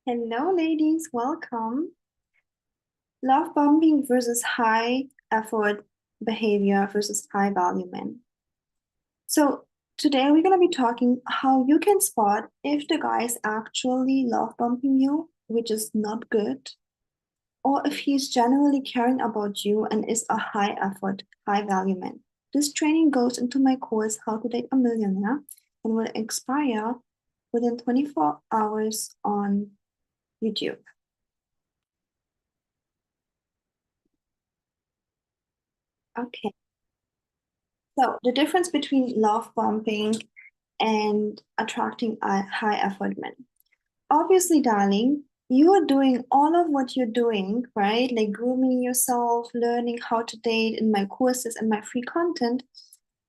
Hello, ladies, welcome. Love bombing versus high effort behavior versus high value men. So, today we're going to be talking how you can spot if the guy is actually love bombing you, which is not good, or if he's genuinely caring about you and is a high effort, high value man. This training goes into my course, How to Date a Millionaire, and will expire within 24 hours on YouTube. Okay. So the difference between love bombing and attracting a high effort men. Obviously, darling, you are doing all of what you're doing, right? Like grooming yourself, learning how to date in my courses and my free content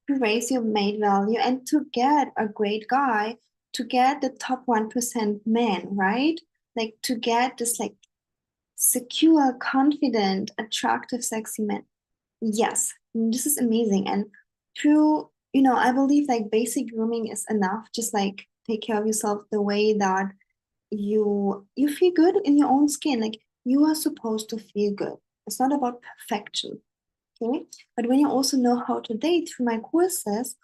to raise your mate value and to get a great guy, to get the top 1% man, right? Like to get this like secure, confident, attractive, sexy man. Yes, this is amazing. And through, I believe like basic grooming is enough. Just like take care of yourself the way that you feel good in your own skin. Like you are supposed to feel good. It's not about perfection. Okay. But when you also know how to date through my courses,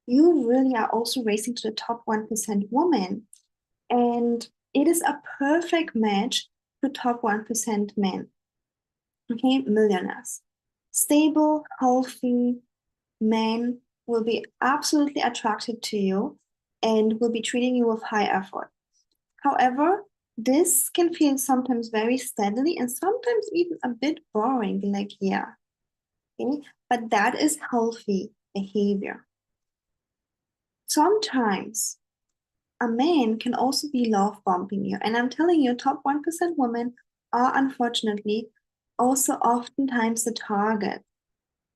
you really are also racing to the top 1% woman. And it is a perfect match to top 1% men. Okay, millionaires. Stable, healthy men will be absolutely attracted to you and will be treating you with high effort. However, this can feel sometimes very steadily and sometimes even a bit boring, like, yeah, okay, but that is healthy behavior. Sometimes a man can also be love bombing you, and I'm telling you, top 1% women are unfortunately also oftentimes the target.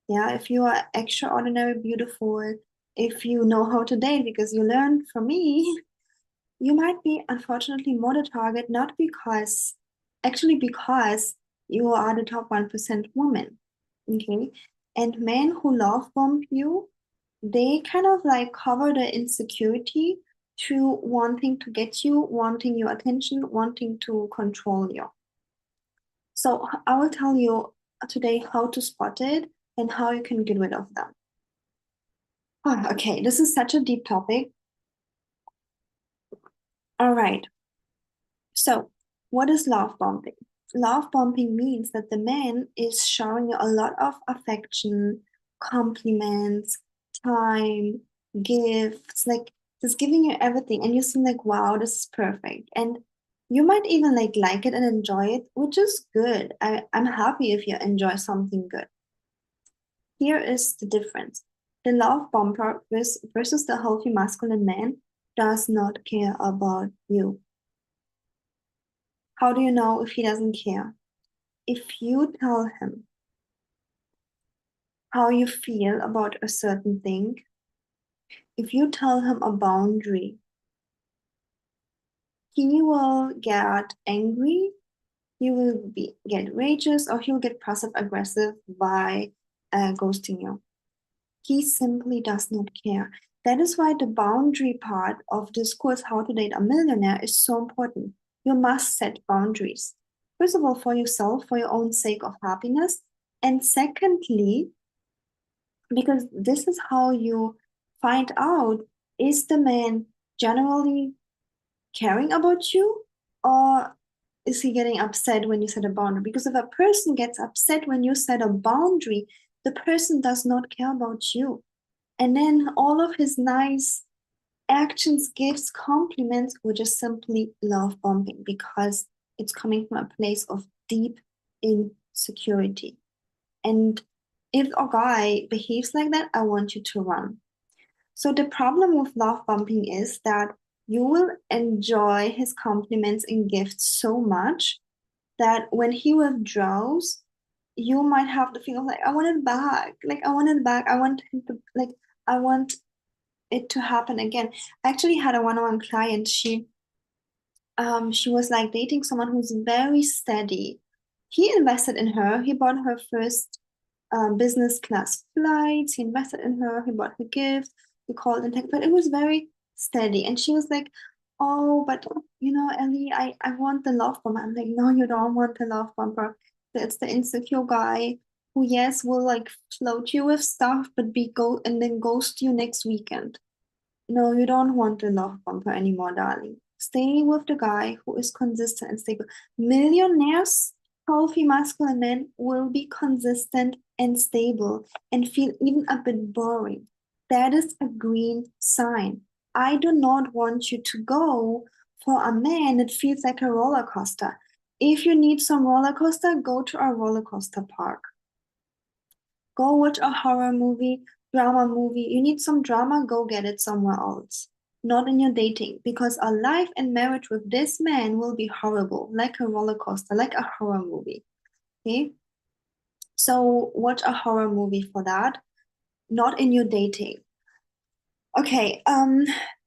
Yeah, if you are extraordinary beautiful, if you know how to date because you learned from me, you might be unfortunately more the target, not because, actually because you are the top 1% woman. Okay. And men who love bomb you, they kind of like cover the insecurity through wanting to get you, wanting your attention, wanting to control you. So I will tell you today how to spot it and how you can get rid of them. Oh, okay, this is such a deep topic. All right. So, what is love bombing? Love bombing means that the man is showing you a lot of affection, compliments, time, gifts, like just giving you everything, and you seem like, wow, this is perfect. And you might even like it and enjoy it, which is good. I'm happy if you enjoy something good. Here is the difference. The love bomber versus the healthy masculine man does not care about you. How do you know if he doesn't care? If you tell him how you feel about a certain thing, if you tell him a boundary, he will get angry, he will get rageous, or he'll get passive aggressive by ghosting you. He simply does not care. That is why the boundary part of this course, How to Date a Millionaire, is so important. You must set boundaries. First of all, for yourself, for your own sake of happiness. And secondly, because this is how you find out, is the man generally caring about you, or is he getting upset when you set a boundary? Because if a person gets upset when you set a boundary, the person does not care about you. And then all of his nice actions, gifts, compliments were just simply love bombing because it's coming from a place of deep insecurity. And if a guy behaves like that, I want you to run. So the problem with love bombing is that you will enjoy his compliments and gifts so much that when he withdraws, you might have the feeling of like, I want it back. Like I want it back. I want him to like I want it to happen again. I actually had a one-on-one client. She was like dating someone who's very steady. He invested in her. He bought her first business class flights. He invested in her. He bought her gifts. He called and text, but it was very steady. And she was like, oh, but Ellie, I want the love bomb. I'm like, no, you don't want the love bumper. It's the insecure guy who, yes, will like float you with stuff, but be go and then ghost you next weekend. No, you don't want the love bumper anymore, darling. Stay with the guy who is consistent and stable. Millionaires, healthy masculine men will be consistent and stable and feel even a bit boring. That is a green sign. I do not want you to go for a man that feels like a roller coaster. If you need some roller coaster, go to a roller coaster park. Go watch a horror movie, drama movie. You need some drama, go get it somewhere else. Not in your dating, because a life and marriage with this man will be horrible, like a roller coaster, like a horror movie. Okay? So watch a horror movie for that, not in your dating. Okay,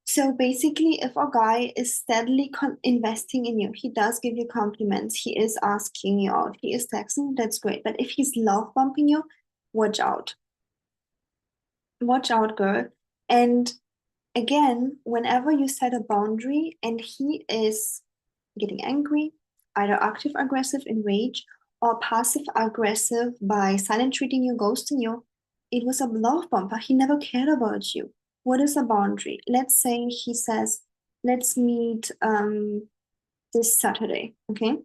so basically, if a guy is steadily investing in you, he does give you compliments, he is asking you out, he is texting, that's great. But if he's love bumping you, watch out. Watch out, girl. And again, whenever you set a boundary and he is getting angry, either active aggressive in rage or passive aggressive by silent treating you, ghosting you, it was a love bumper. He never cared about you. What is a boundary? Let's say he says, let's meet this Saturday, okay?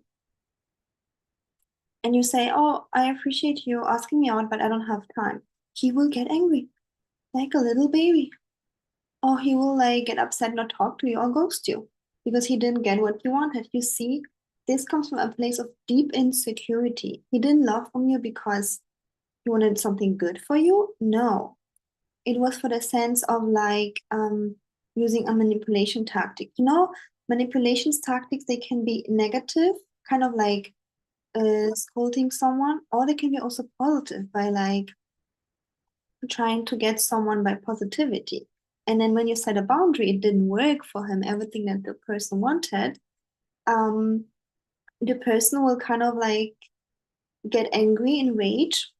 And you say, oh, I appreciate you asking me out, but I don't have time. He will get angry like a little baby. Or he will like get upset, not talk to you, or ghost you because he didn't get what you wanted. You see, this comes from a place of deep insecurity. He didn't love from you because he wanted something good for you. No, it was for the sense of like using a manipulation tactic. Manipulations tactics, they can be negative, kind of like scolding someone, or they can be also positive by like trying to get someone by positivity. And then when you set a boundary, it didn't work for him, everything that the person wanted, um, the person will kind of like get angry and rage,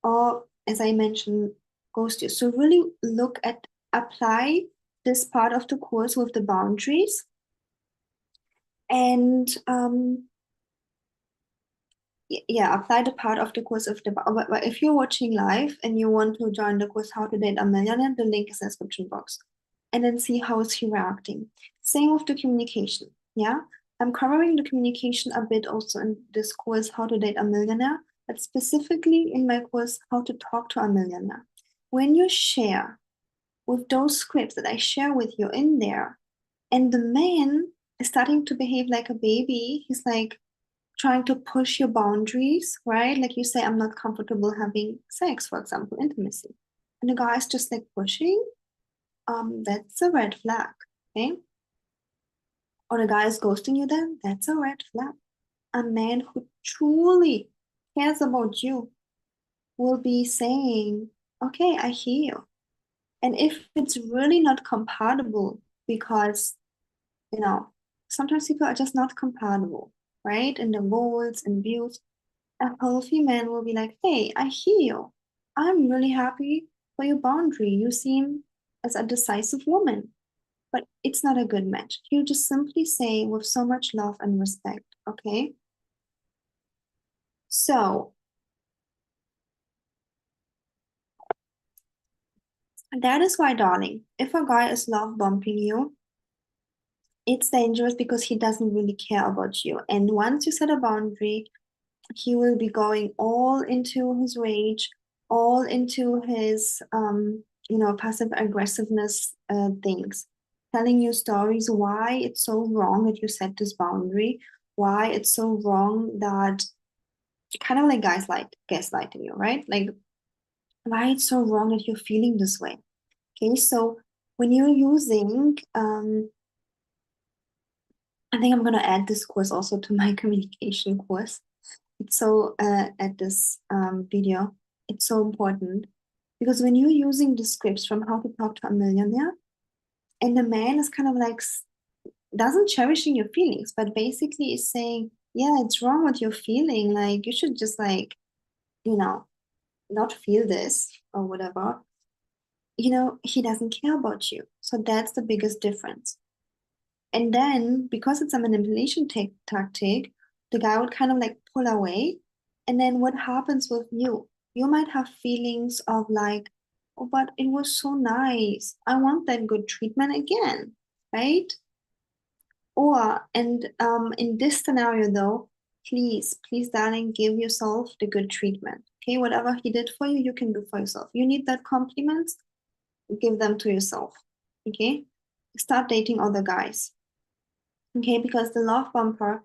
or as I mentioned, ghost you. So really look at apply this part of the course with the boundaries and yeah, apply the part of the course of the but if you're watching live and you want to join the course How to Date a Millionaire, the link is in the description box. And then see how is he reacting. Same with the communication. Yeah. I'm covering the communication a bit also in this course How to Date a Millionaire, but specifically in my course How to Talk to a Millionaire. When you share with those scripts that I share with you in there, and the man is starting to behave like a baby, he's like trying to push your boundaries, right? Like you say, I'm not comfortable having sex, for example, intimacy. And the guy's just like pushing, that's a red flag, okay? Or the guy is ghosting you then, that's a red flag. A man who truly cares about you will be saying, okay, I hear you. And if it's really not compatible, because, you know, sometimes people are just not compatible, right? In their goals and views, a healthy man will be like, hey, I hear you. I'm really happy for your boundary. You seem as a decisive woman, but it's not a good match. You just simply say with so much love and respect, okay? So that is why, darling, if a guy is love bumping you, it's dangerous because he doesn't really care about you. And once you set a boundary, he will be going all into his rage, all into his passive aggressiveness things, telling you stories why it's so wrong that you set this boundary, why it's so wrong that kind of like guys like gaslighting you, right? Like why it's so wrong that you're feeling this way. Okay, so when you're using I think I'm gonna add this course also to my communication course. It's so at this video, it's so important because when you're using the scripts from How to Talk to a Millionaire, and the man is kind of like doesn't cherishing your feelings, but basically is saying, yeah, it's wrong what you're feeling. Like you should just like, you know, not feel this or whatever. He doesn't care about you. So that's the biggest difference. And then because it's a manipulation tactic, the guy would kind of like pull away. And then what happens with you? You might have feelings of like, oh, but it was so nice. I want that good treatment again, right? Or, and in this scenario though, please, darling, give yourself the good treatment. Okay, whatever he did for you, you can do for yourself. You need that compliments, give them to yourself. Okay, start dating other guys. Okay, because the love bumper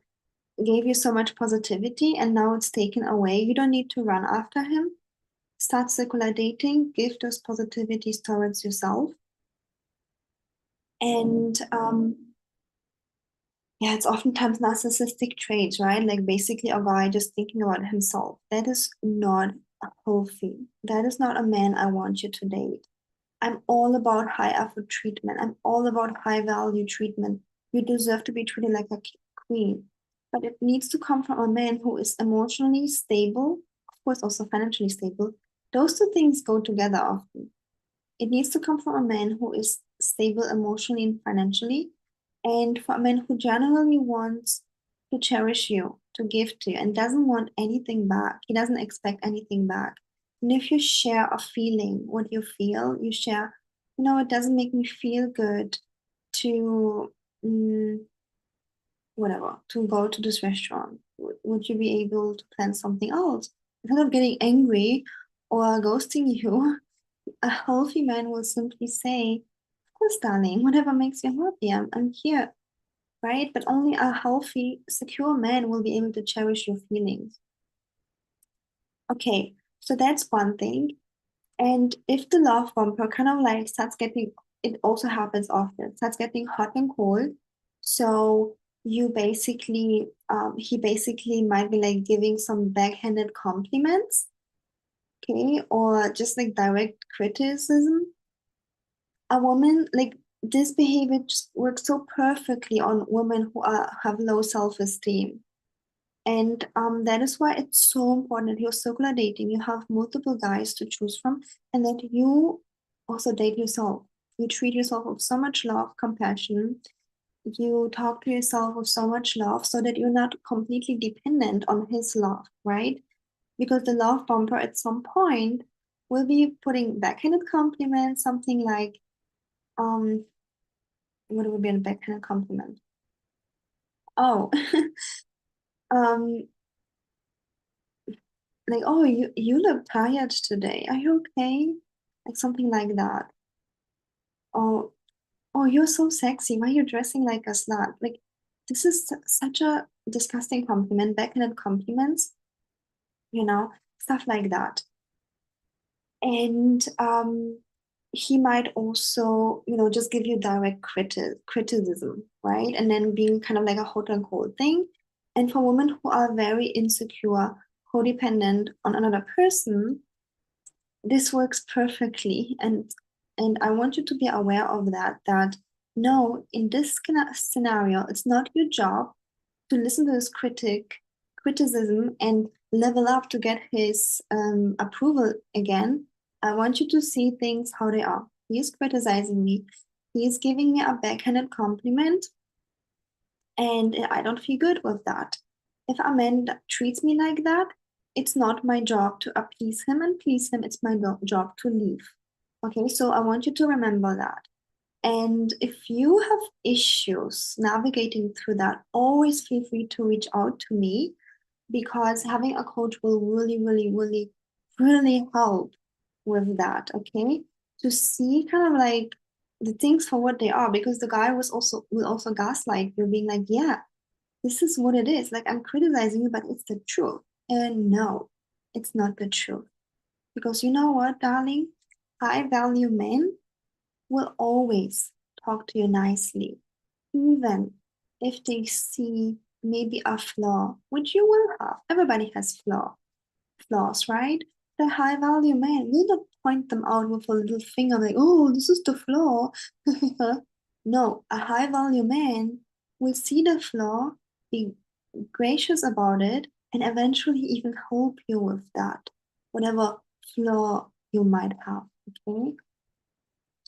gave you so much positivity and now it's taken away. You don't need to run after him. Start circular dating, give those positivities towards yourself. And yeah, it's oftentimes narcissistic traits, right? Like basically a guy just thinking about himself. That is not healthy. That is not a man I want you to date. I'm all about high effort treatment. I'm all about high value treatment. You deserve to be treated like a queen. But it needs to come from a man who is emotionally stable, of course, also financially stable. Those two things go together often. It needs to come from a man who is stable emotionally and financially, and for a man who genuinely wants to cherish you, to give to you, and doesn't want anything back. He doesn't expect anything back. And if you share a feeling, what you feel, you share, it doesn't make me feel good to, whatever, to go to this restaurant. Would you be able to plan something else? Instead of getting angry or ghosting you, a healthy man will simply say, of course, darling, whatever makes you happy, I'm here, right? But only a healthy, secure man will be able to cherish your feelings. Okay, so that's one thing. And if the love bumper kind of like starts getting, it also happens often, starts getting hot and cold. So he basically might be like giving some backhanded compliments, okay, or just like direct criticism. A woman like this behavior just works so perfectly on women who have low self-esteem. And that is why it's so important that you're circular dating. You have multiple guys to choose from, and that you also date yourself. You treat yourself with so much love, compassion. You talk to yourself with so much love so that you're not completely dependent on his love, right? Because the love bumper at some point will be putting backhanded compliments, something like, um, what would be a backhanded compliment? Oh, um, like, oh, you look tired today. Are you okay? Like something like that. Oh, oh, you're so sexy. Why are you dressing like a slut? Like, this is such a disgusting compliment. Backhanded compliments, stuff like that. And he might also, just give you direct criticism, right? And then being kind of like a hot and cold thing. And for women who are very insecure, codependent on another person, this works perfectly. And I want you to be aware of that no, in this scenario, it's not your job to listen to his criticism and level up to get his approval again. I want you to see things how they are. He is criticizing me. He is giving me a backhanded compliment, and I don't feel good with that. If a man treats me like that, it's not my job to appease him and please him. It's my job to leave. Okay, so I want you to remember that. And if you have issues navigating through that, always feel free to reach out to me, because having a coach will really, really, really, really help with that. Okay. To see kind of like the things for what they are, because the guy will also gaslight you, being like, yeah, this is what it is. Like, I'm criticizing you, but it's the truth. And no, it's not the truth. Because you know what, darling? High value men will always talk to you nicely, even if they see maybe a flaw, which you will have. Everybody has flaws, right? The high value man will not point them out with a little finger like, oh, this is the flaw. No, a high value man will see the flaw, be gracious about it, and eventually even help you with that, whatever flaw you might have. Okay,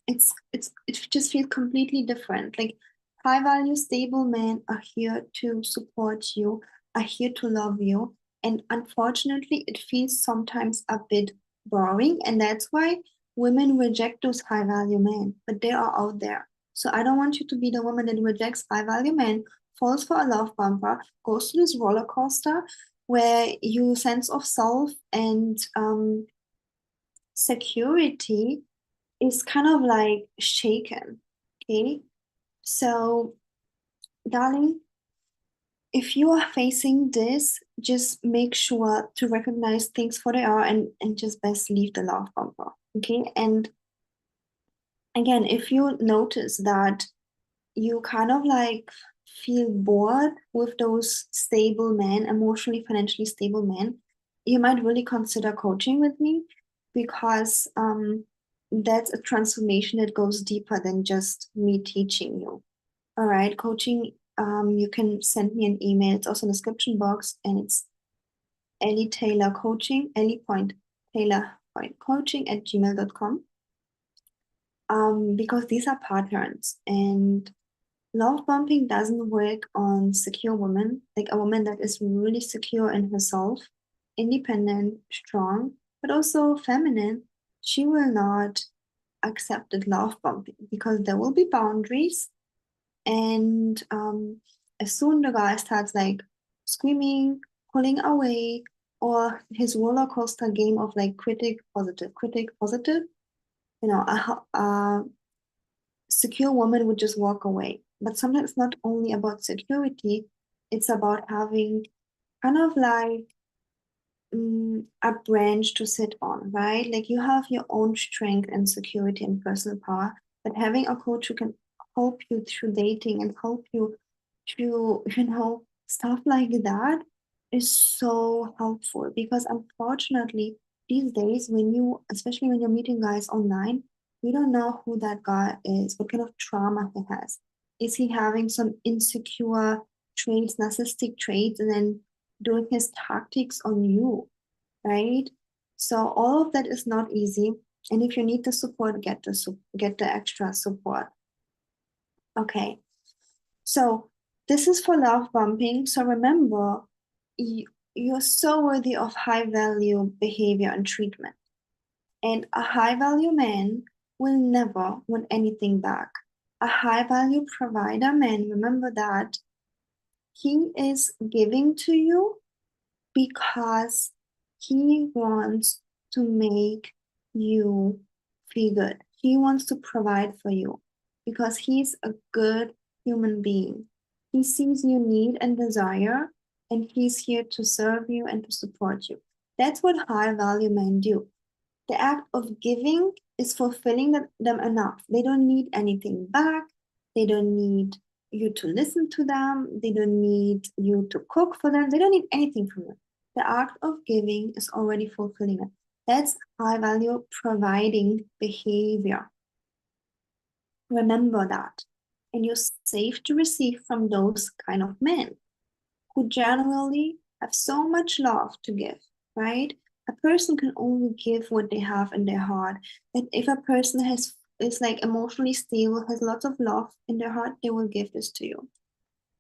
it just feels completely different. Like High value, stable men are here to support you, are here to love you. And unfortunately, it feels sometimes a bit boring. And that's why women reject those high value men, but they are out there. So I don't want you to be the woman that rejects high value men, falls for a love bumper, goes to this roller coaster where your sense of self and security is kind of like shaken. Okay. So, darling, if you are facing this, just make sure to recognize things for they are and just best leave the love bumper. Okay. And again, if you notice that you kind of like feel bored with those stable men, emotionally, financially stable men, you might really consider coaching with me because that's a transformation that goes deeper than just me teaching you. All right, coaching, you can send me an email. It's also in the description box, and it's ellie.taylor.coaching, ellie.taylor.coaching at gmail.com. Because these are patterns, and love bombing doesn't work on secure women, like a woman that is really secure in herself, independent, strong, but also feminine. She will not accept that love bombing because there will be boundaries. And as soon the guy starts like screaming, pulling away, or his roller coaster game of like critic, positive, a secure woman would just walk away. But sometimes it's not only about security, it's about having kind of like a branch to sit on, right? Like you have your own strength and security and personal power, but having a coach who can help you through dating and help you through, stuff like that is so helpful because unfortunately, these days, especially when you're meeting guys online, you don't know who that guy is, what kind of trauma he has. Is he having some insecure traits, narcissistic traits, and then doing his tactics on you, right? So all of that is not easy. And if you need the support, get the extra support. Okay. So this is for love bumping. So remember, you're so worthy of high value behavior and treatment. And a high value man will never want anything back. A high value provider man, remember that he is giving to you because he wants to make you feel good. He wants to provide for you because he's a good human being. He sees your need and desire, and he's here to serve you and to support you. That's what high value men do. The act of giving is fulfilling them enough. They don't need anything back. They don't need you to listen to them. They don't need you to cook for them. They don't need anything from you. The act of giving is already fulfilling it. That's high value providing behavior. Remember that. And you're safe to receive from those kind of men who generally have so much love to give, right? A person can only give what they have in their heart. And if a person is like emotionally stable, has lots of love in their heart, they will give this to you.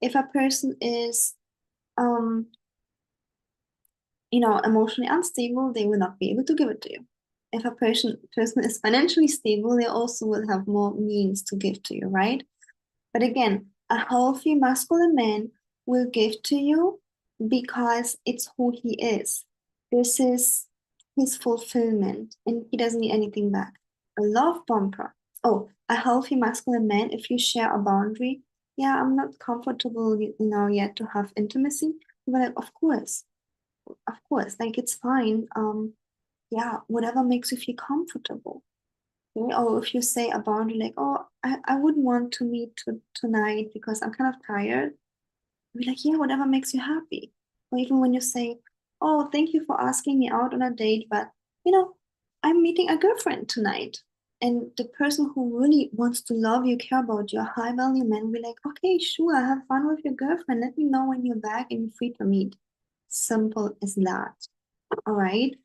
If a person is emotionally unstable, they will not be able to give it to you. If a person is financially stable, they also will have more means to give to you, right? But again, a healthy masculine man will give to you because it's who he is. This is his fulfillment, and he doesn't need anything back. A love bumper. Oh, a healthy masculine man, if you share a boundary, yeah, I'm not comfortable, yet to have intimacy. But like, of course, like it's fine. Yeah, whatever makes you feel comfortable. Okay? Or if you say a boundary like, oh, I wouldn't want to meet tonight because I'm kind of tired. Be like, yeah, whatever makes you happy. Or even when you say, oh, thank you for asking me out on a date, but I'm meeting a girlfriend tonight. And the person who really wants to love you, care about you, a high value man, will be like, okay, sure, have fun with your girlfriend. Let me know when you're back and you're free to meet. Simple as that. All right.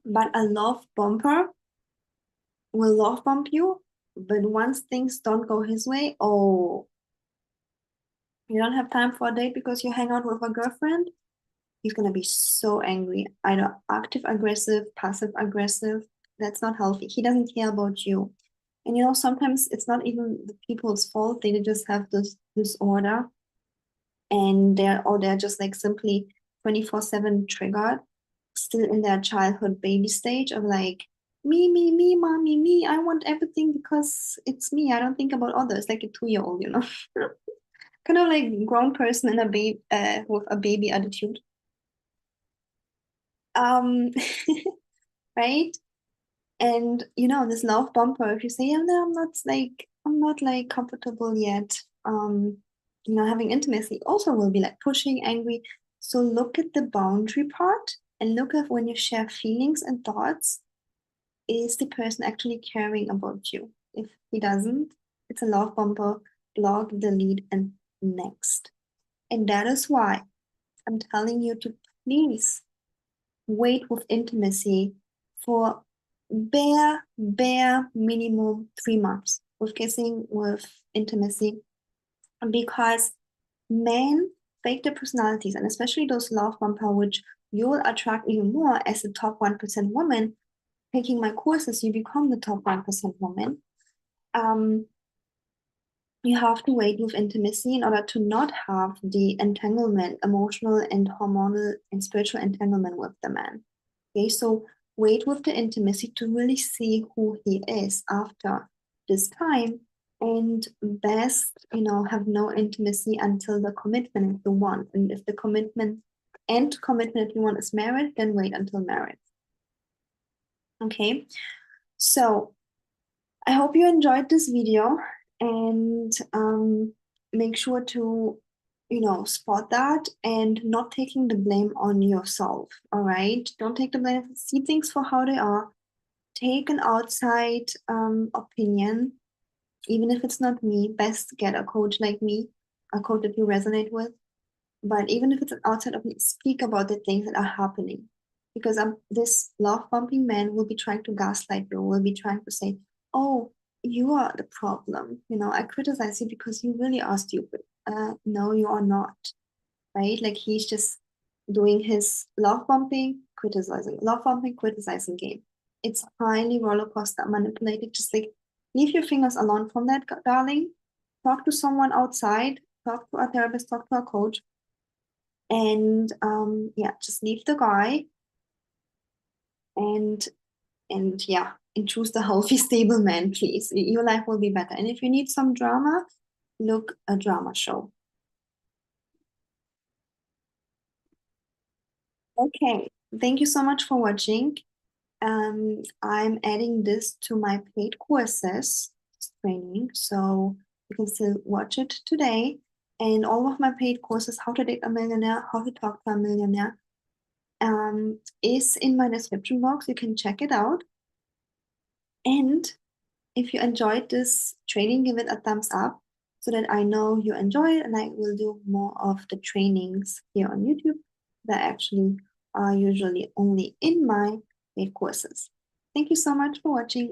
But a love bumper will love bump you But once things don't go his way, oh, you don't have time for a date because you hang out with a girlfriend, he's gonna be so angry, either active aggressive, passive aggressive. That's not healthy. He doesn't care about you. And sometimes it's not even the people's fault. They just have this disorder, and they're just like simply 24/7 triggered, still in their childhood baby stage of like me, mommy, me. I want everything because it's me. I don't think about others, like a 2-year-old. Kind of like grown person in a baby with a baby attitude. Um, right? And this love bumper, if you say, yeah, no, I'm not like comfortable yet, having intimacy also will be like pushing, angry. So look at the boundary part and look at when you share feelings and thoughts, is the person actually caring about you? If he doesn't, it's a love bumper, block, delete, and next. And that is why I'm telling you to please wait with intimacy for bare minimum 3 months with kissing, with intimacy, because men fake their personalities, and especially those love bumper, which you will attract even more as a top 1% woman. Taking my courses, you become the top 1% woman. Um, you have to wait with intimacy in order to not have the entanglement, emotional and hormonal and spiritual entanglement with the man. Okay, so wait with the intimacy to really see who he is after this time. And best, have no intimacy until the commitment if you want. And if the commitment if you want is married, then wait until marriage. Okay, so I hope you enjoyed this video, and make sure to, spot that and not taking the blame on yourself. All right. Don't take the blame. See things for how they are. Take an outside opinion, even if it's not me. Best get a coach like me, a coach that you resonate with. But even if it's an outside opinion, speak about the things that are happening. Because this love bumping man will be trying to gaslight you, will be trying to say, oh, you are the problem. I criticize you because you really are stupid. No, you are not. Right? Like he's just doing his love bumping, criticizing game. It's highly roller coaster manipulated. Just like leave your fingers alone from that, darling. Talk to someone outside, talk to a therapist, talk to a coach, and yeah, just leave the guy, and yeah, and choose the healthy, stable man, please. Your life will be better. And if you need some drama, look a drama show. Okay, thank you so much for watching. I'm adding this to my paid courses, this training, so you can still watch it today. And all of my paid courses, how to date a millionaire, how to talk to a millionaire, is in my description box. You can check it out. And if you enjoyed this training, give it a thumbs up so that I know you enjoy it, and I will do more of the trainings here on YouTube that actually are usually only in my paid courses. Thank you so much for watching.